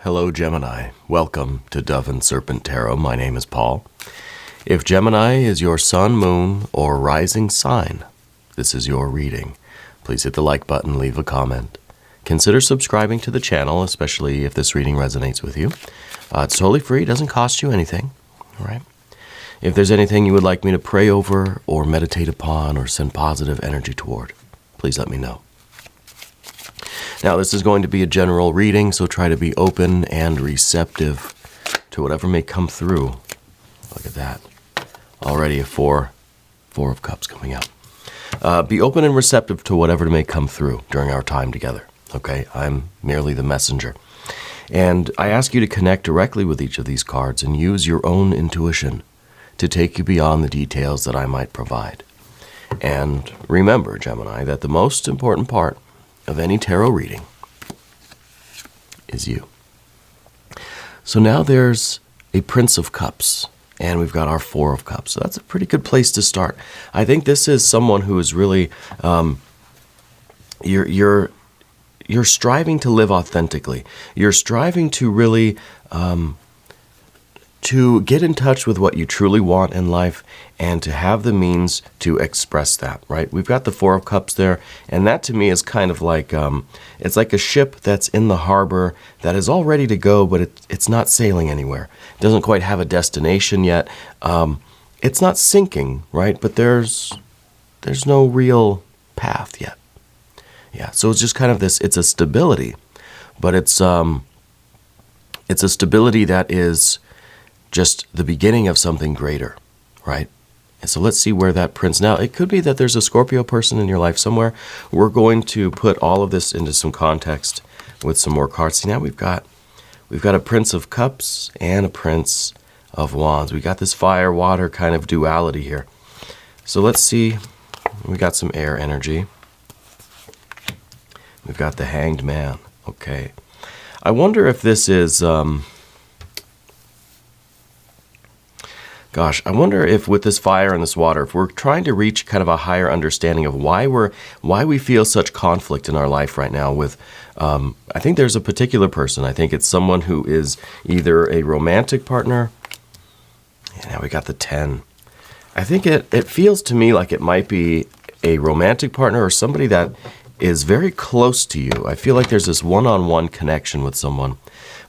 Hello, Gemini. Welcome to Dove and Serpent Tarot. My name is Paul. If Gemini is your sun, moon, or rising sign, this is your reading. Please hit the like button, leave a comment. Consider subscribing to the channel, especially if this reading resonates with you. It's totally free, doesn't cost you anything. All right. If there's anything you would like me to pray over or meditate upon or send positive energy toward, please let me know. Now, this is going to be a general reading, so try to be open and receptive to whatever may come through. Look at that. Already a four of cups coming out. Be open and receptive to whatever may come through during our time together. Okay? I'm merely the messenger. And I ask you to connect directly with each of these cards and use your own intuition to take you beyond the details that I might provide. And remember, Gemini, that the most important part of any tarot reading is you. So now there's a Prince of Cups, and we've got our Four of Cups. So that's a pretty good place to start. I think this is someone who is really, you're striving to live authentically. You're striving to really to get in touch with what you truly want in life and to have the means to express that, right? We've got the Four of Cups there, and that to me is kind of like, it's like a ship that's in the harbor that is all ready to go, but it's not sailing anywhere. It doesn't quite have a destination yet. It's not sinking, right? But there's no real path yet. Yeah, so it's just kind of this, it's a stability, but it's a stability that is just the beginning of something greater, right? And so let's see where that prince. Now, it could be that there's a Scorpio person in your life somewhere. We're going to put all of this into some context with some more cards. See, now we've got a Prince of Cups and a Prince of Wands. We got this fire-water kind of duality here. So let's see. We got some air energy. We've got the Hanged Man. Okay. I wonder if this is... Gosh, I wonder if with this fire and this water, if we're trying to reach kind of a higher understanding of why we feel such conflict in our life right now with, I think there's a particular person. I think it's someone who is either a romantic partner. And now we got the 10. I think it feels to me like it might be a romantic partner or somebody that is very close to you. I feel like there's this one-on-one connection with someone.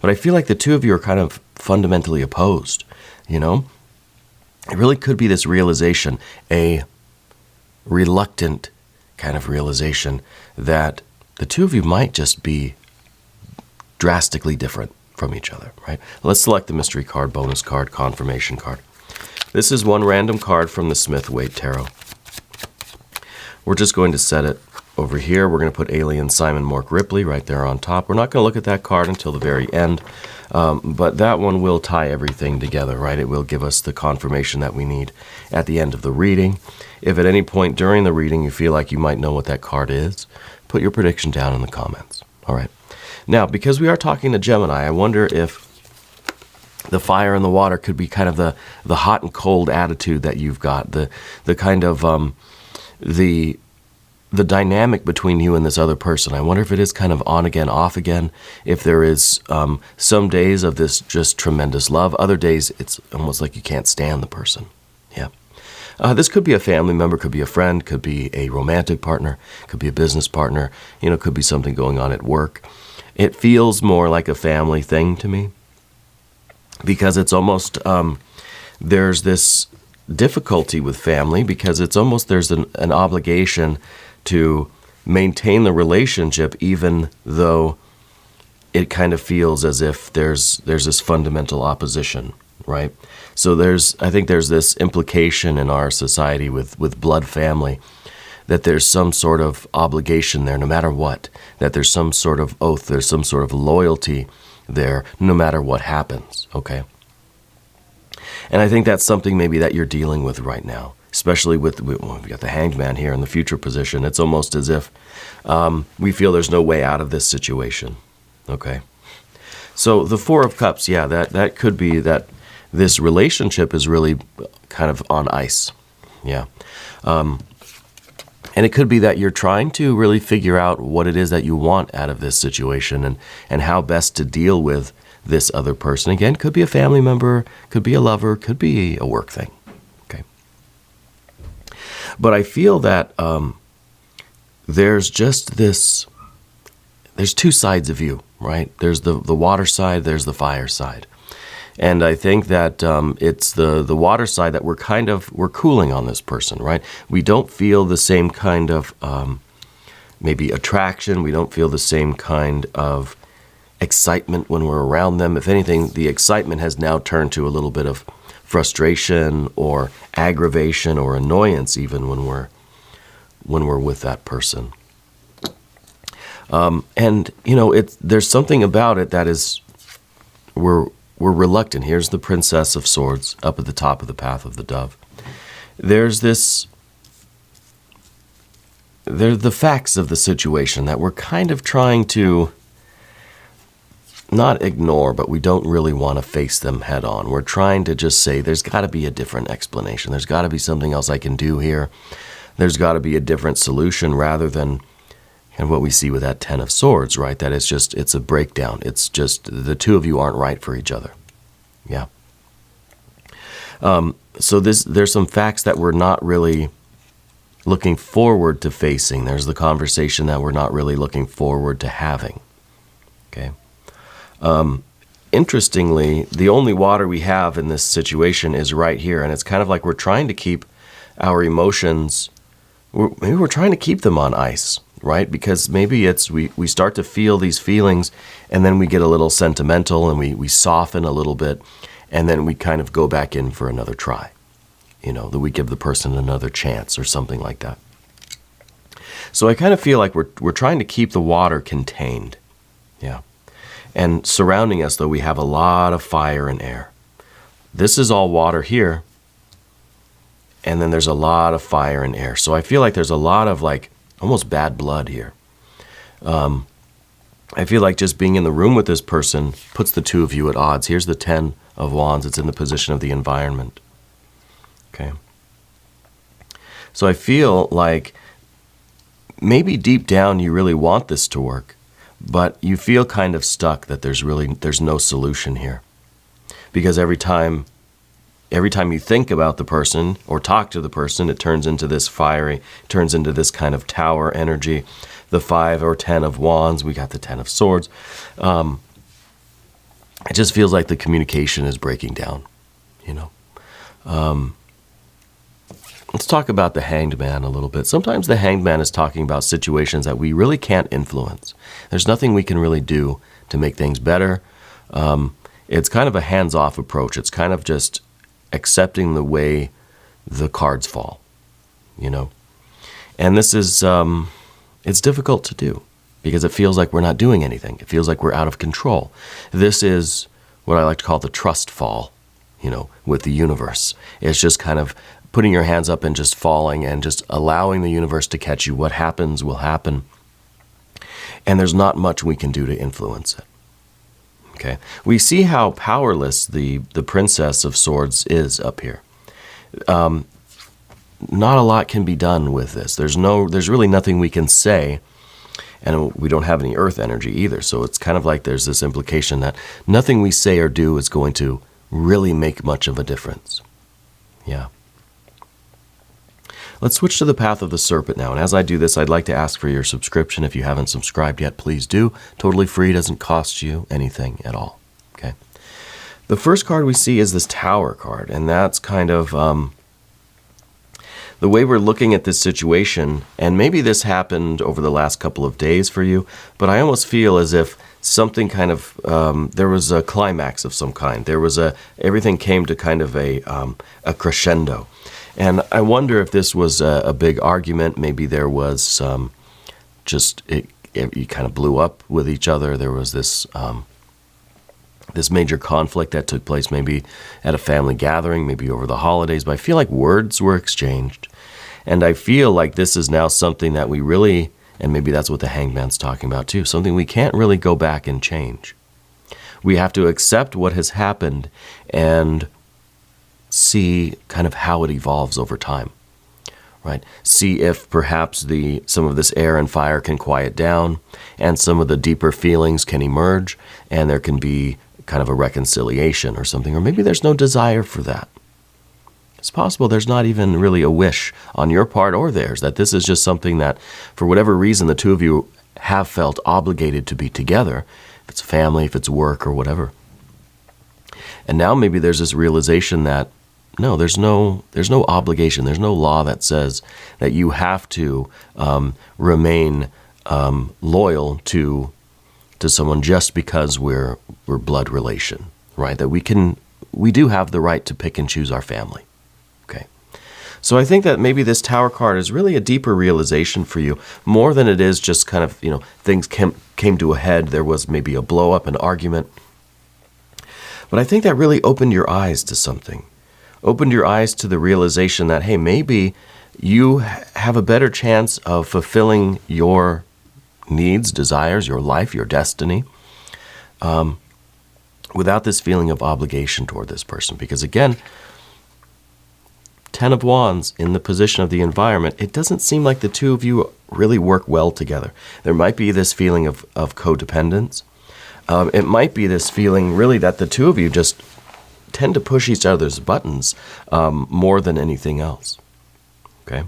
But I feel like the two of you are kind of fundamentally opposed, you know? It really could be this realization, a reluctant kind of realization that the two of you might just be drastically different from each other, right? Let's select the mystery card, bonus card, confirmation card. This is one random card from the Smith-Waite Tarot. We're just going to set it over here. We're going to put Alien Simon Mork Ripley right there on top. We're not going to look at that card until the very end. But that one will tie everything together, right? It will give us the confirmation that we need at the end of the reading. If at any point during the reading you feel like you might know what that card is, put your prediction down in the comments. All right. Now, because we are talking to Gemini, I wonder if the fire and the water could be kind of the hot and cold attitude that you've got, the kind of the dynamic between you and this other person. I wonder if it is kind of on again, off again, if there is some days of this just tremendous love. Other days, it's almost like you can't stand the person. Yeah. This could be a family member, could be a friend, could be a romantic partner, could be a business partner, you know, could be something going on at work. It feels more like a family thing to me because it's almost, there's this difficulty with family because it's almost, there's an obligation to maintain the relationship even though it kind of feels as if there's this fundamental opposition, right? So I think there's this implication in our society with blood family that there's some sort of obligation there no matter what, that there's some sort of oath, there's some sort of loyalty there no matter what happens, okay? And I think that's something maybe that you're dealing with right now. Especially we've got the Hanged Man here in the future position. It's almost as if we feel there's no way out of this situation. Okay. So the Four of Cups, yeah, that could be that this relationship is really kind of on ice. Yeah. And it could be that you're trying to really figure out what it is that you want out of this situation and how best to deal with this other person. Again, could be a family member, could be a lover, could be a work thing. Okay. But I feel that there's just this, there's two sides of you, right? There's the water side, there's the fire side. And I think that it's the water side that we're cooling on this person, right? We don't feel the same kind of maybe attraction. We don't feel the same kind of excitement when we're around them. If anything, the excitement has now turned to a little bit of frustration or aggravation or annoyance even when we're with that person. And there's something about it that is we're reluctant. Here's the Princess of Swords up at the top of the path of the dove. There's they're the facts of the situation that we're kind of trying to not ignore, but we don't really want to face them head on. We're trying to just say, there's got to be a different explanation. There's got to be something else I can do here. There's got to be a different solution rather than and what we see with that Ten of Swords, right? That it's a breakdown. It's just the two of you aren't right for each other. Yeah. So there's some facts that we're not really looking forward to facing. There's the conversation that we're not really looking forward to having. Okay. Interestingly, the only water we have in this situation is right here, and it's kind of like we're trying to keep our emotions, maybe we're trying to keep them on ice. Right? Because maybe it's we start to feel these feelings and then we get a little sentimental and we soften a little bit and then we kind of go back in for another try. That we give the person another chance or something like that. So I kind of feel like we're trying to keep the water contained. Yeah. And surrounding us, though, we have a lot of fire and air. This is all water here. And then there's a lot of fire and air. So I feel like there's a lot of almost bad blood here. I feel like just being in the room with this person puts the two of you at odds. Here's the Ten of Wands. It's in the position of the environment. Okay. So I feel like maybe deep down you really want this to work, but you feel kind of stuck that there's no solution here. Because every time you think about the person or talk to the person, it turns into this fiery, turns into this kind of tower energy. The 5 or 10 of Wands, we got the 10 of Swords. It just feels like the communication is breaking down, Let's talk about the Hanged Man a little bit. Sometimes the Hanged Man is talking about situations that we really can't influence. There's nothing we can really do to make things better. It's kind of a hands-off approach. It's kind of just accepting the way the cards fall, And this is, it's difficult to do because it feels like we're not doing anything. It feels like we're out of control. This is what I like to call the trust fall, with the universe. It's just kind of putting your hands up and just falling and just allowing the universe to catch you. What happens will happen. And there's not much we can do to influence it. Okay, we see how powerless the Princess of Swords is up here. Not a lot can be done with this. There's really nothing we can say, and we don't have any earth energy either. So it's kind of like there's this implication that nothing we say or do is going to really make much of a difference. Yeah. Let's switch to the path of the Serpent now. And as I do this, I'd like to ask for your subscription. If you haven't subscribed yet, please do. Totally free, doesn't cost you anything at all. Okay. The first card we see is this Tower card, and that's kind of the way we're looking at this situation. And maybe this happened over the last couple of days for you, but I almost feel as if something kind of, there was a climax of some kind. There was everything came to kind of a crescendo. And I wonder if this was a big argument. Maybe there was you kind of blew up with each other. There was this major conflict that took place maybe at a family gathering, maybe over the holidays. But I feel like words were exchanged. And I feel like this is now something that we really, and maybe that's what the Hanged Man's talking about too, something we can't really go back and change. We have to accept what has happened and see kind of how it evolves over time, right? See if perhaps some of this air and fire can quiet down and some of the deeper feelings can emerge and there can be kind of a reconciliation or something, or maybe there's no desire for that. It's possible there's not even really a wish on your part or theirs, that this is just something that, for whatever reason, the two of you have felt obligated to be together, if it's family, if it's work, or whatever. And now maybe there's this realization that, no, there's no obligation, there's no law that says that you have to remain loyal to someone just because we're blood relation, right? That we do have the right to pick and choose our family. Okay. So I think that maybe this Tower card is really a deeper realization for you, more than it is just kind of, things came to a head, there was maybe a blow up, an argument. But I think that really opened your eyes to something. Opened your eyes to the realization that, hey, maybe you have a better chance of fulfilling your needs, desires, your life, your destiny, without this feeling of obligation toward this person. Because again, 10 of Wands in the position of the environment, it doesn't seem like the two of you really work well together. There might be this feeling of codependence. It might be this feeling really that the two of you just tend to push each other's buttons more than anything else. Okay?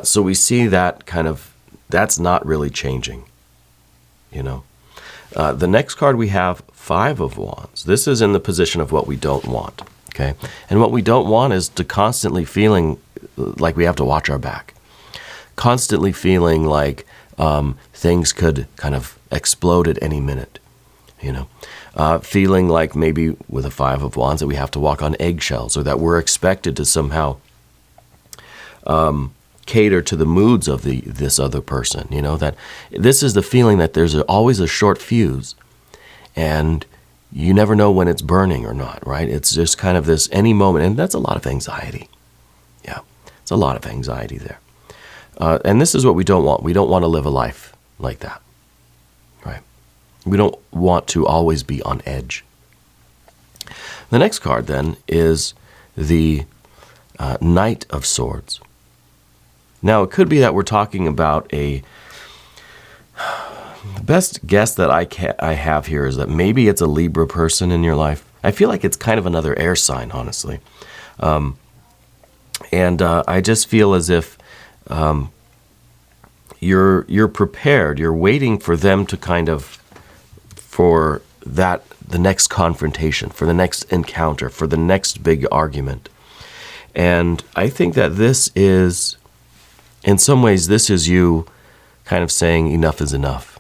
So we see that that's not really changing. The next card we have, 5 of Wands. This is in the position of what we don't want. Okay? And what we don't want is to constantly feeling like we have to watch our back. Constantly feeling like things could kind of explode at any minute. Feeling like maybe with a 5 of Wands that we have to walk on eggshells, or that we're expected to somehow cater to the moods of this other person. That this is the feeling that there's always a short fuse, and you never know when it's burning or not, right? It's just kind of this any moment, and that's a lot of anxiety. Yeah, it's a lot of anxiety there. And this is what we don't want. We don't want to live a life like that, right? We don't want to always be on edge. The next card then is the Knight of Swords. Now, it could be that we're talking about the best guess that I have here is that maybe it's a Libra person in your life. I feel like it's kind of another air sign, honestly. And I just feel as if you're prepared. You're waiting for them to for the next confrontation, for the next encounter, for the next big argument. And I think that this is, in some ways, this is you kind of saying enough is enough.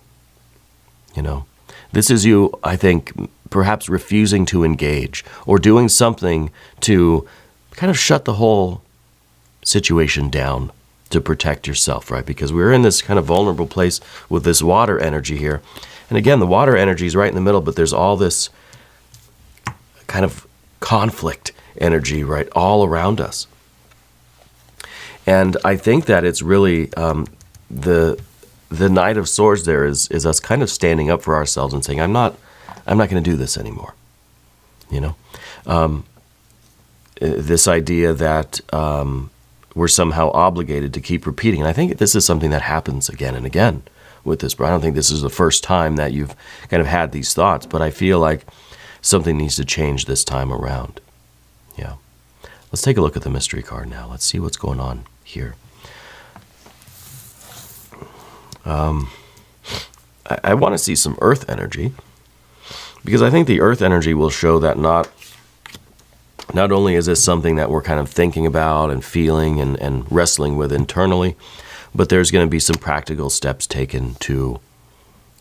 This is you, I think, perhaps refusing to engage or doing something to kind of shut the whole situation down to protect yourself, right? Because we're in this kind of vulnerable place with this water energy here. And again, the water energy is right in the middle, but there's all this kind of conflict energy, right, all around us. And I think that it's really the Knight of Swords there is us kind of standing up for ourselves and saying, I'm not going to do this anymore. This idea that we're somehow obligated to keep repeating. And I think this is something that happens again and again with this. But I don't think this is the first time that you've kind of had these thoughts. But I feel like something needs to change this time around. Yeah. Let's take a look at the mystery card now. Let's see what's going on here. I want to see some earth energy, because I think the earth energy will show that not only is this something that we're kind of thinking about and feeling and wrestling with internally, but there's going to be some practical steps taken to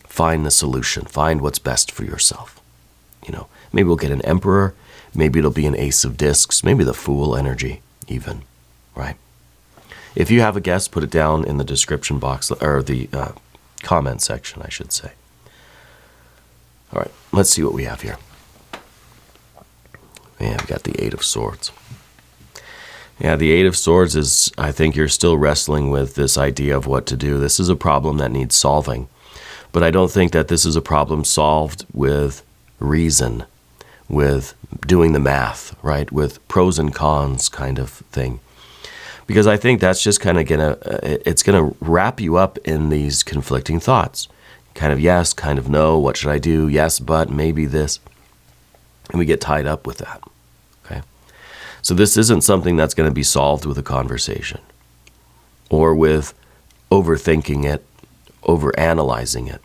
find the solution, find what's best for yourself. Maybe we'll get an Emperor, maybe it'll be an Ace of Discs, maybe the Fool energy even, right? If you have a guess, put it down in the description box, or the comment section, I should say. All right, let's see what we have here. Yeah, we got the 8 of Swords. Yeah, the 8 of Swords is, I think you're still wrestling with this idea of what to do. This is a problem that needs solving. But I don't think that this is a problem solved with reason, with doing the math, right? With pros and cons kind of thing. Because I think that's just kind of it's gonna wrap you up in these conflicting thoughts. kind of yes, kind of no, what should I do? Yes, but maybe this. And we get tied up with that. Okay? So this isn't something that's going to be solved with a conversation or with overthinking it, overanalyzing it.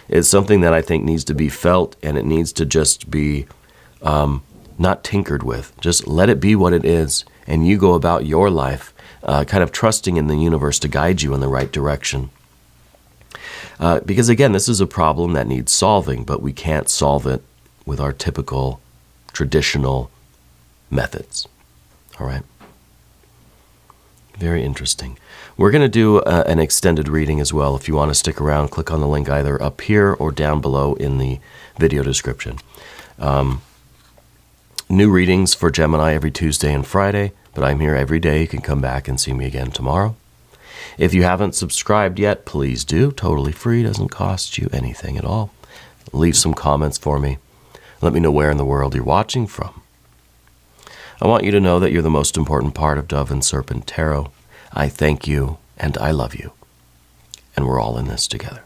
It's something that I think needs to be felt, and it needs to just be not tinkered with. Just let it be what it is, and you go about your life kind of trusting in the universe to guide you in the right direction. Because again, this is a problem that needs solving, but we can't solve it with our typical traditional methods. All right? Very interesting. We're going to do an extended reading as well. If you want to stick around, click on the link either up here or down below in the video description. New readings for Gemini every Tuesday and Friday, but I'm here every day. You can come back and see me again tomorrow. If you haven't subscribed yet, please do. Totally free. Doesn't cost you anything at all. Leave some comments for me. Let me know where in the world you're watching from. I want you to know that you're the most important part of Dove and Serpent Tarot. I thank you and I love you. And we're all in this together.